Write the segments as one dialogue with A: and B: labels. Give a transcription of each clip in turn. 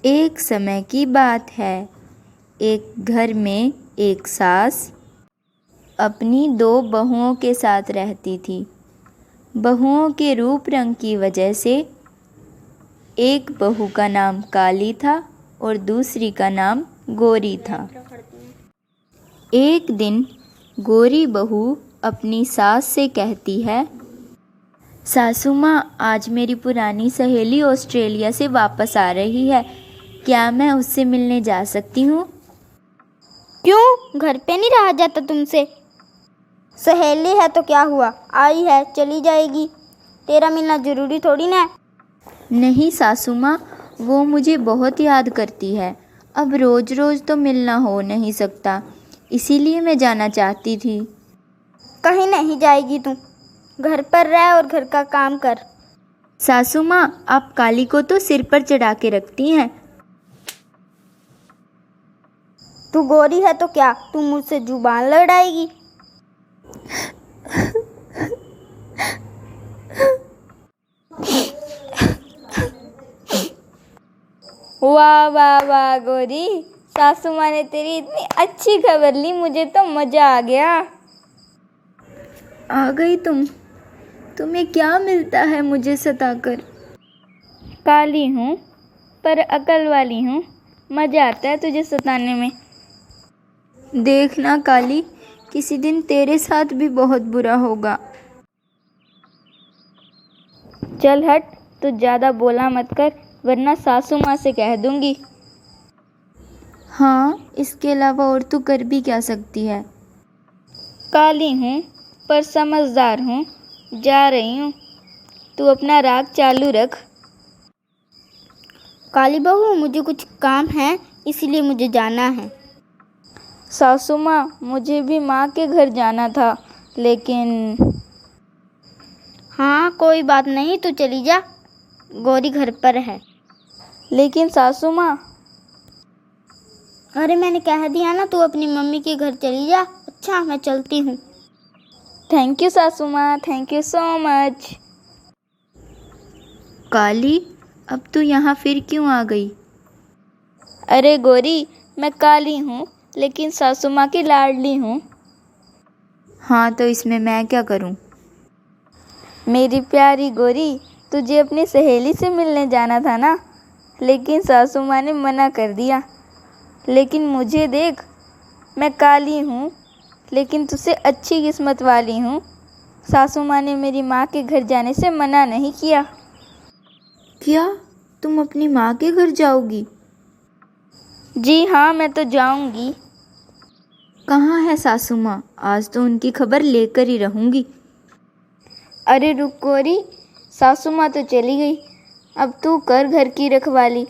A: एक समय की बात है। एक घर में एक सास अपनी दो बहुओं के साथ रहती थी। बहुओं के रूप रंग की वजह से एक बहू का नाम काली था और दूसरी का नाम गोरी था। एक दिन गोरी बहू अपनी सास से कहती है, सासू माँ, आज मेरी पुरानी सहेली ऑस्ट्रेलिया से वापस आ रही है, क्या मैं उससे मिलने जा सकती हूँ?
B: क्यों, घर पे नहीं रहा जाता तुमसे? सहेली है तो क्या हुआ, आई है चली जाएगी, तेरा मिलना जरूरी थोड़ी ना है।
A: नहीं सासू माँ, वो मुझे बहुत याद करती है। अब रोज़ रोज़ तो मिलना हो नहीं सकता, इसीलिए मैं जाना चाहती थी।
B: कहीं नहीं जाएगी तू, घर पर रह और घर का काम कर।
A: सासू माँ, आप काली को तो सिर पर चढ़ा के रखती हैं।
B: तू गोरी है तो क्या तू मुझसे जुबान लड़ाएगी?
C: वाह वाह वाह गोरी, सासू माँ ने तेरी इतनी अच्छी खबर ली, मुझे तो मज़ा आ गया।
A: आ गई तुम? तुम्हें क्या मिलता है मुझे सताकर?
C: काली हूँ पर अकल वाली हूँ, मज़ा आता है तुझे सताने में।
A: देखना काली, किसी दिन तेरे साथ भी बहुत बुरा होगा।
C: चल हट, तू ज़्यादा बोला मत कर, वरना सासू माँ से कह दूँगी।
A: हाँ, इसके अलावा और तू कर भी क्या सकती है?
C: काली हूँ पर समझदार हूँ, जा रही हूँ, तू अपना राग चालू रख।
B: काली बहू, मुझे कुछ काम है इसलिए मुझे जाना है।
C: सासू माँ, मुझे भी माँ के घर जाना था, लेकिन
B: हाँ कोई बात नहीं, तू चली जा, गौरी घर पर है।
C: लेकिन सासू माँ।
B: अरे मैंने कह दिया ना, तू अपनी मम्मी के घर चली जा। अच्छा, मैं चलती हूँ।
C: थैंक यू सासू माँ, थैंक यू सो मच।
A: काली, अब तू यहाँ फिर क्यों आ गई?
C: अरे गोरी, मैं काली हूँ लेकिन सासू माँ की लाडली हूँ।
A: हाँ, तो इसमें मैं क्या करूँ?
C: मेरी प्यारी गोरी, तुझे अपनी सहेली से मिलने जाना था ना, लेकिन सासू माँ ने मना कर दिया। लेकिन मुझे देख, मैं काली हूँ लेकिन तुझसे अच्छी किस्मत वाली हूँ। सासू माँ ने मेरी माँ के घर जाने से मना नहीं किया।
A: क्या तुम अपनी माँ के घर जाओगी?
C: जी हाँ, मैं तो जाऊँगी।
A: कहाँ है सासू माँ? आज तो उनकी खबर लेकर ही रहूँगी।
C: अरे रुक गोरी, सासू माँ तो चली गई, अब तू कर घर की रखवाली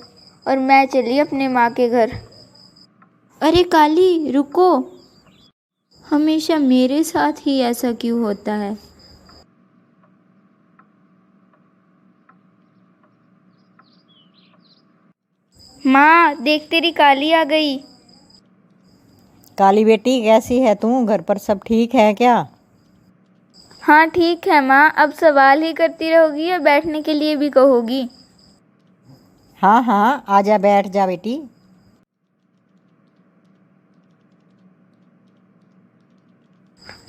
C: और मैं चली अपने माँ के घर।
A: अरे काली, रुको, हमेशा मेरे साथ ही ऐसा क्यों होता है?
C: माँ देख, तेरी काली आ गई।
D: काली बेटी, कैसी है तू? घर पर सब ठीक है क्या?
C: हाँ ठीक है माँ, अब सवाल ही करती रहोगी या बैठने के लिए भी कहोगी?
D: हाँ हाँ, आजा बैठ जा बेटी।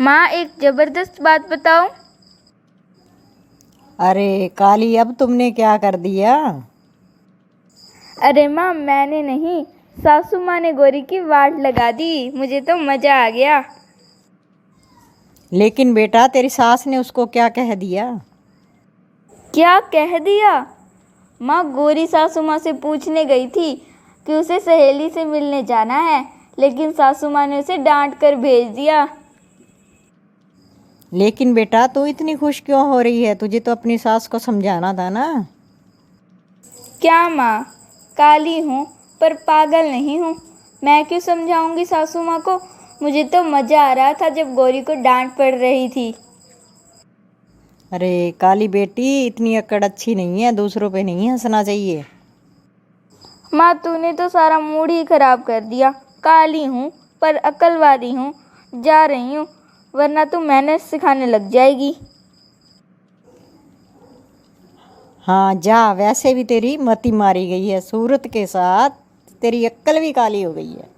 C: माँ एक ज़बरदस्त बात बताओ।
D: अरे काली, अब तुमने क्या कर दिया?
C: अरे माँ, मैंने नहीं, सासू माँ ने गोरी की वाट लगा दी, मुझे तो मज़ा आ गया।
D: लेकिन बेटा, तेरी सास ने उसको क्या कह दिया?
C: क्या कह दिया? माँ, गोरी सासू माँ से पूछने गई थी कि उसे सहेली से मिलने जाना है, लेकिन सासू माँ ने उसे डांट कर भेज दिया।
D: लेकिन बेटा, तू इतनी खुश क्यों हो रही है? तुझे तो अपनी सास को समझाना था ना।
C: क्या माँ, काली हूँ पर पागल नहीं हूँ, मैं क्यों समझाऊंगी सासू माँ को? मुझे तो मज़ा आ रहा था जब गोरी को डांट पड़ रही थी।
D: अरे काली बेटी, इतनी अकड़ अच्छी नहीं है, दूसरों पे नहीं हंसना चाहिए।
C: माँ, तूने तो सारा मूड ही खराब कर दिया। काली हूँ पर अकल वाली हूँ, जा रही हूँ, वरना तू मैनर्स सिखाने लग जाएगी।
D: हाँ जा, वैसे भी तेरी मति मारी गई है, सूरत के साथ तेरी अक्ल भी काली हो गई है।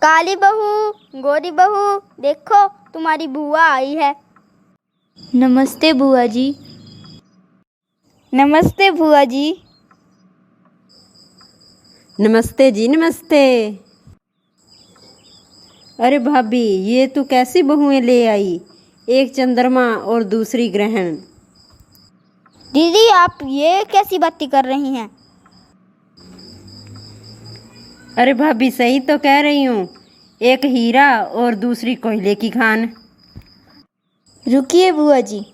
B: काली बहू, गोरी बहू, देखो तुम्हारी बुआ आई है।
A: नमस्ते बुआ जी।
C: नमस्ते बुआ जी।
E: नमस्ते जी, नमस्ते। अरे भाभी, ये तू कैसी बहुएं ले आई, एक चंद्रमा और दूसरी ग्रहण।
B: दीदी आप ये कैसी बातें कर रही हैं?
E: अरे भाभी, सही तो कह रही हूँ, एक हीरा और दूसरी कोयले की खान।
A: रुकिए बुआ जी,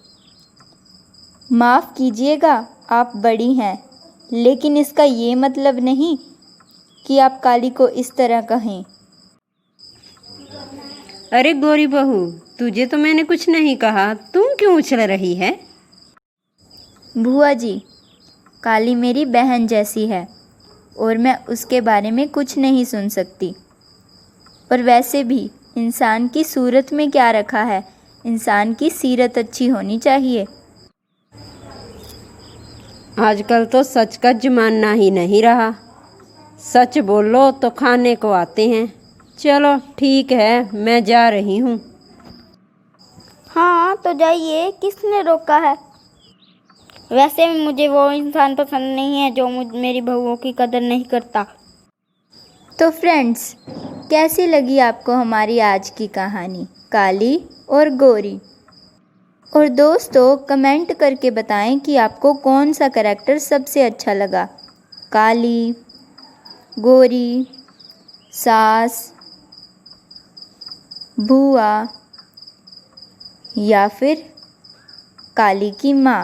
A: माफ़ कीजिएगा, आप बड़ी हैं, लेकिन इसका ये मतलब नहीं कि आप काली को इस तरह कहें।
E: अरे गोरी बहू, तुझे तो मैंने कुछ नहीं कहा, तुम क्यों उछल रही है?
A: बुआ जी, काली मेरी बहन जैसी है और मैं उसके बारे में कुछ नहीं सुन सकती। और वैसे भी इंसान की सूरत में क्या रखा है, इंसान की सीरत अच्छी होनी चाहिए।
E: आजकल तो सच का जमाना ही नहीं रहा, सच बोलो तो खाने को आते हैं। चलो ठीक है, मैं जा रही हूँ।
B: हाँ तो जाइए, किसने रोका है? वैसे भी मुझे वो इंसान पसंद नहीं है जो मेरी बहुओं की कदर नहीं करता।
A: तो फ्रेंड्स, कैसी लगी आपको हमारी आज की कहानी काली और गोरी? और दोस्तों, कमेंट करके बताएं कि आपको कौन सा करैक्टर सबसे अच्छा लगा, काली, गोरी, सास, बुआ या फिर काली की माँ।